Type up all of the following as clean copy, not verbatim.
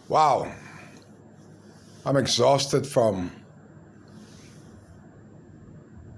Wow, I'm exhausted from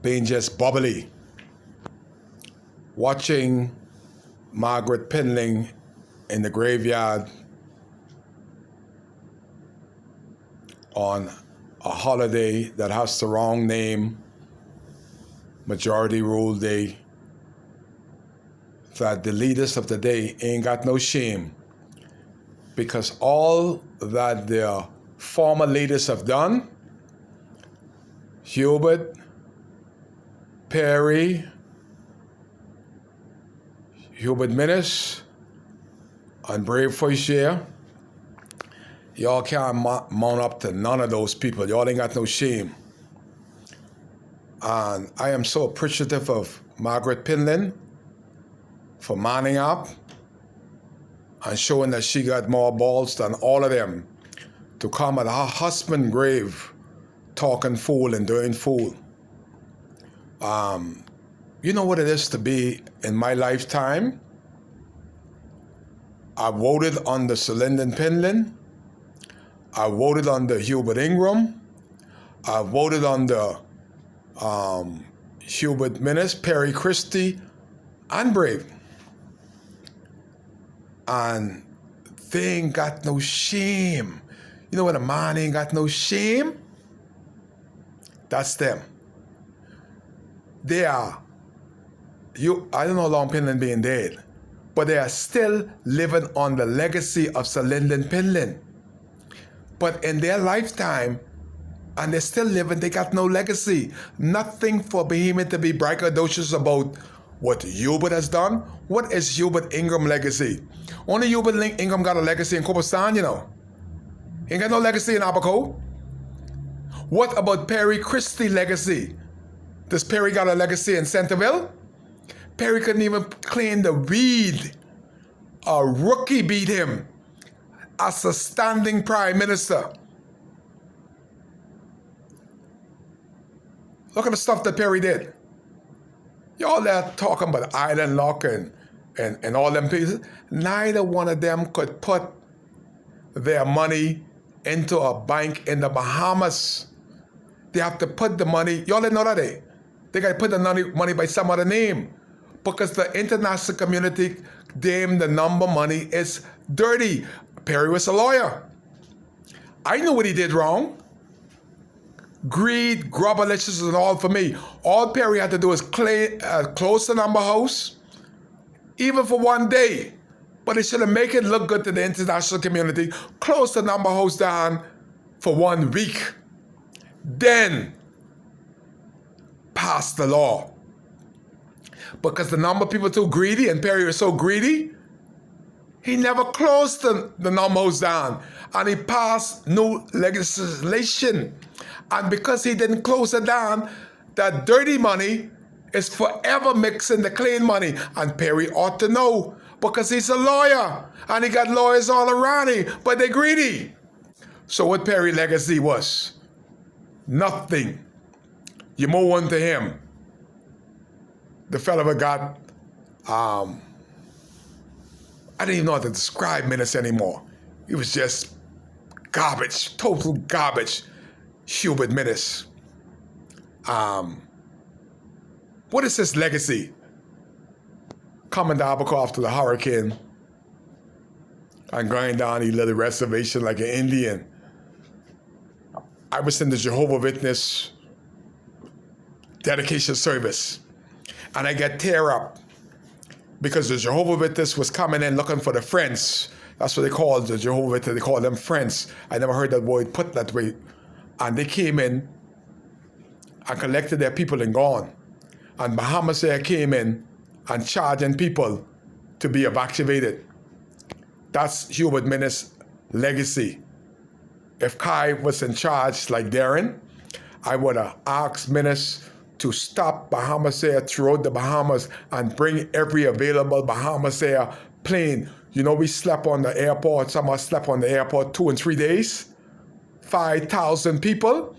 being just bubbly, watching Margaret Pinling in the graveyard on a holiday that has the wrong name, Majority Rule Day, that the leaders of the day ain't got no shame because all that their former leaders have done, Hubert, Perry, Hubert Minnis, and Brave Fauchier, y'all can't mount up to none of those people. Y'all ain't got no shame. And I am so appreciative of Margaret Pinling for manning up and showing that she got more balls than all of them to come at her husband's grave talking fool and doing fool. You know what it is to be in my lifetime? I voted under Sir Lyndon Pinling. I voted under Hubert Ingram. I voted under Hubert Minnis, Perry Christie, and Brave. And they ain't got no shame. You know when a man ain't got no shame? That's them. They are, I don't know how long Pinling being dead, but they are still living on the legacy of Sir Lyndon Pinling. But in their lifetime, and they're still living, they got no legacy. Nothing for Behemoth to be braggadocious about what Hubert has done. What is Hubert Ingram legacy? Only Hubert Ingram got a legacy in Copistan, you know. He ain't got no legacy in Abaco. What about Perry Christie legacy? Does Perry got a legacy in Centerville? Perry couldn't even clean the weed. A rookie beat him as a standing prime minister. Look at the stuff that Perry did. Y'all there talking about Island Lock and all them pieces. Neither one of them could put their money into a bank in the Bahamas. They have to put the money, y'all didn't know that they got to put the money by some other name because the international community deemed the number money is dirty. Perry was a lawyer. I knew what he did wrong. Greed, grubberliches, and all for me. All Perry had to do is close the number house, even for one day. But it should have make it look good to the international community. Close the number house down for 1 week. Then pass the law. Because the number of people too greedy, and Perry was so greedy, he never closed the number house down. And he passed new legislation. And because he didn't close it down, that dirty money is forever mixing the clean money. And Perry ought to know because he's a lawyer. And he got lawyers all around him, but they're greedy. So what Perry's legacy was? Nothing. You move on to him. The fellow got, I didn't even know how to describe Minnis anymore. He was just garbage, total garbage. Hubert Minnis. What is his legacy? Coming to Abaco after the hurricane and going down his little reservation like an Indian. I was in the Jehovah's Witness dedication service and I get tear up because the Jehovah's Witness was coming in looking for the friends. That's what they called the Jehovah's Witness. They call them friends. I never heard that word put that way. And they came in and collected their people and gone. And Bahamas Air came in and charging people to be evacuated. That's Hubert Minnis' legacy. If Kai was in charge like Darren, I would have asked Minnis to stop Bahamas Air throughout the Bahamas and bring every available Bahamas Air plane. You know, we slept on the airport, some of us slept on the airport 2 and 3 days. 5,000 people,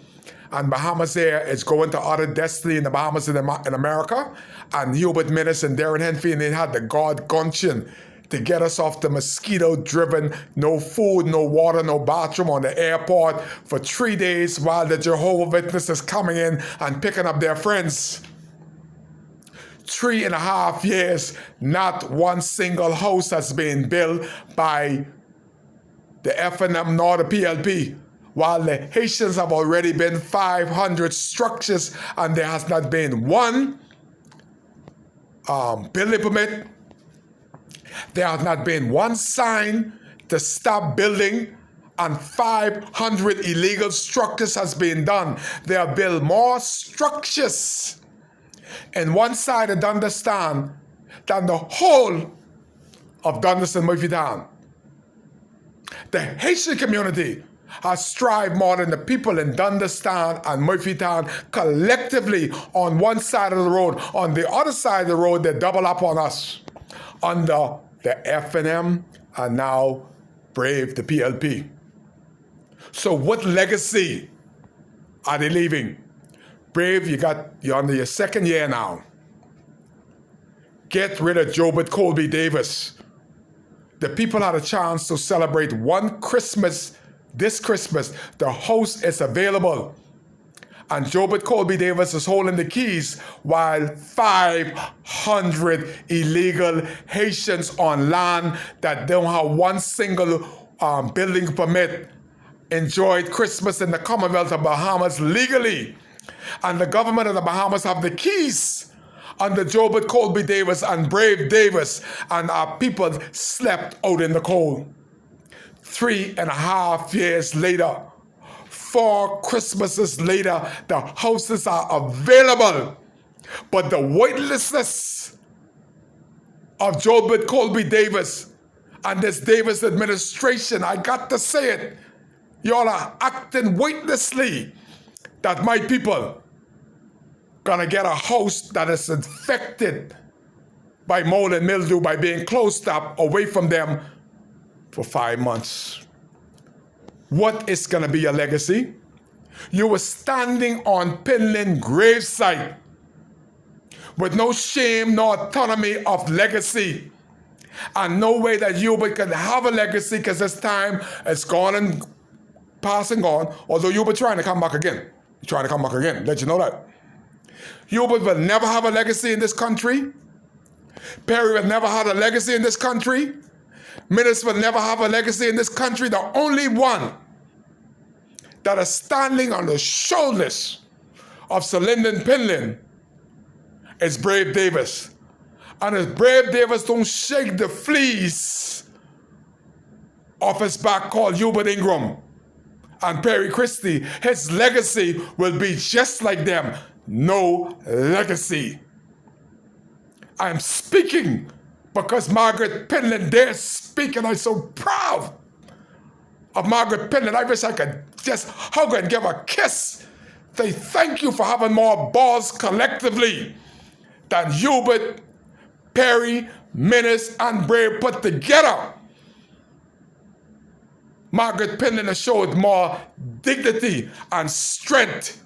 and Bahamas Air is going to other destiny in the Bahamas in America, and Hubert Minnis and Darren Henfield, and they had the God gumption to get us off the mosquito-driven, no food, no water, no bathroom on the airport for 3 days while the Jehovah's Witnesses coming in and picking up their friends. 3.5 years, not one single house has been built by the FNM nor the PLP, while the Haitians have already been 500 structures and there has not been one building permit. There has not been one sign to stop building, and 500 illegal structures has been done. They have built more structures in one side of Dundastan than the whole of Dundas and Murphy Town. The Haitian community has strived more than the people in Dundastan and Murphy Town collectively on one side of the road. On the other side of the road, they double up on us under the FNM and now Brave, the PLP. So what legacy are they leaving? Brave, you're under your second year now. Get rid of Jobert Colby Davis. The people had a chance to celebrate one Christmas this Christmas. The house is available. And Jobert Colby Davis is holding the keys while 500 illegal Haitians on land that don't have one single building permit enjoyed Christmas in the Commonwealth of Bahamas legally. And the government of the Bahamas have the keys under Jobert Colby Davis and Brave Davis, and our people slept out in the cold. 3.5 years later, 4 Christmases later, the houses are available. But the weightlessness of Jobert Colby Davis and this Davis administration, I got to say it, y'all are acting weightlessly that my people gonna get a house that is infected by mold and mildew by being closed up away from them for 5 months. What is gonna be your legacy? You were standing on Pinland gravesite with no shame nor autonomy of legacy, and no way that you can have a legacy because this time it's gone and passing on, although you'll be trying to come back again. You're trying to come back again, let you know that. Hubert will never have a legacy in this country. Perry will never have a legacy in this country. Minnis will never have a legacy in this country. The only one that is standing on the shoulders of Sir Lyndon Pinland is Brave Davis. And if Brave Davis don't shake the fleas off his back called Hubert Ingram and Perry Christie, his legacy will be just like them. No legacy. I'm speaking because Margaret Pinland dares speak, and I'm so proud of Margaret Pinland. I wish I could just hug her and give her a kiss. Say thank you for having more balls collectively than Hubert, Perry, Minnis, and Brave put together. Margaret Pinland has showed more dignity and strength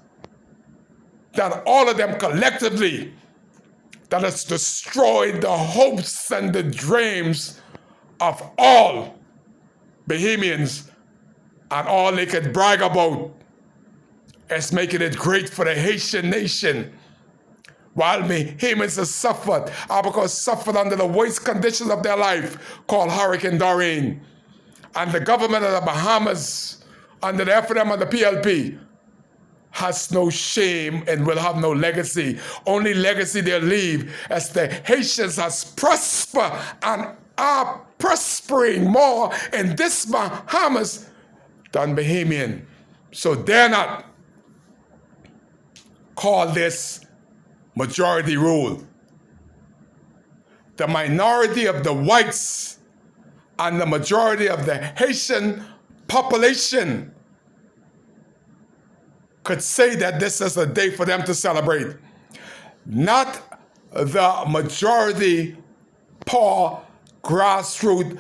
than all of them collectively, that has destroyed the hopes and the dreams of all Bahamians, and all they could brag about is making it great for the Haitian nation. While Bahamians have suffered, suffered under the worst conditions of their life, called Hurricane Dorian. And the government of the Bahamas, under the FNM and the PLP, has no shame and will have no legacy. Only legacy they'll leave as the Haitians has prospered and are prospering more in this Bahamas than Bahamian. So dare not call this majority rule. The minority of the whites and the majority of the Haitian population could say that this is a day for them to celebrate. Not the majority poor, grassroots,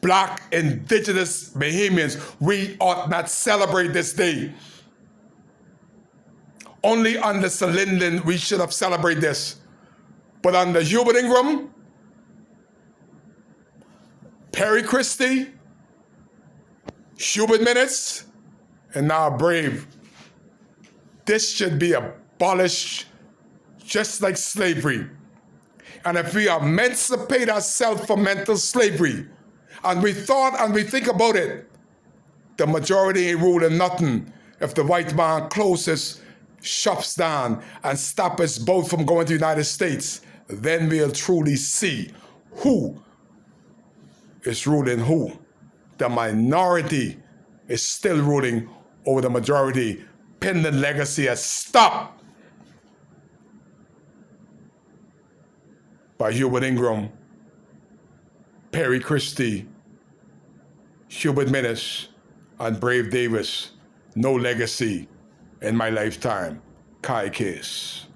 black, indigenous Bahamians. We ought not celebrate this day. Only under Sir Lyndon we should have celebrated this. But under Hubert Ingram, Perry Christie, Hubert Minnis, and now Brave. This should be abolished just like slavery. And if we emancipate ourselves from mental slavery, and we thought and we think about it, the majority ain't ruling nothing if the white man closes shops down and stop us both from going to the United States. Then we'll truly see who is ruling who. The minority is still ruling over the majority. Pending legacy has stopped by Hubert Ingram, Perry Christie, Hubert Minnis, and Brave Davis. No legacy in my lifetime. Kai Case.